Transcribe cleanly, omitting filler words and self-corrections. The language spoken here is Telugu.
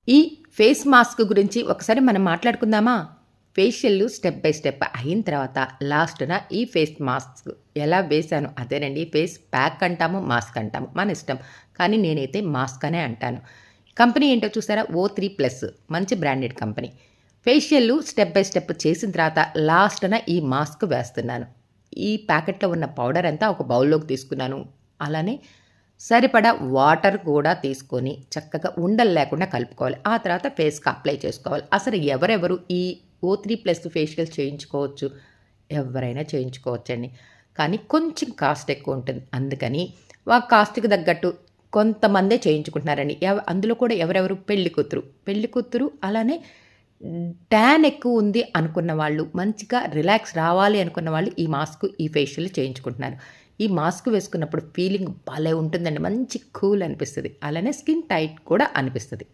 ఈ ఫేస్ మాస్క్ గురించి ఒకసారి మనం మాట్లాడుకుందామా? ఫేషియల్లు స్టెప్ బై స్టెప్ అయిన తర్వాత లాస్ట్‌న ఈ ఫేస్ మాస్క్ ఎలా వేశాను అదేనండి. ఫేస్ ప్యాక్ అంటాము, మాస్క్ అంటాము మన ఇష్టం. కానీ నేనైతే మాస్క్ అనే అంటాను. కంపెనీ ఏంటో చూసారా? O3+ మంచి బ్రాండెడ్ కంపెనీ. ఫేషియల్లు స్టెప్ బై స్టెప్ చేసిన తర్వాత లాస్ట్‌న ఈ మాస్క్ వేస్తున్నాను. ఈ ప్యాకెట్‌లో ఉన్న పౌడర్ అంతా ఒక బౌల్‌లోకి తీసుకున్నాను. అలానే సరిపడా వాటర్ కూడా తీసుకొని చక్కగా ఉండలు లేకుండా కలుపుకోవాలి. ఆ తర్వాత ఫేస్‌కి అప్లై చేసుకోవాలి. అసలు ఎవరెవరు ఈ O3+ ఫేషియల్ చేయించుకోవచ్చు. ఎవరైనా చేయించుకోవచ్చండి. కానీ కొంచెం కాస్ట్ ఎక్కువ ఉంటుంది. అందుకని కాస్ట్‌కి తగ్గట్టు కొంతమందే చేయించుకుంటున్నారండి. అందులో కూడా ఎవరెవరు పెళ్లి కూతురు అలానే ట్యాన్ ఎక్కువ ఉంది అనుకున్న వాళ్ళు, మంచిగా రిలాక్స్ రావాలి అనుకున్న వాళ్ళు ఈ మాస్క్, ఈ ఫేషియల్ చేయించుకుంటున్నారు. ఈ మాస్క్ వేసుకున్నప్పుడు ఫీలింగ్ భలే ఉంటుందండి. మంచి కూల్ అనిపిస్తది. అలానే స్కిన్ టైట్ కూడా అనిపిస్తది.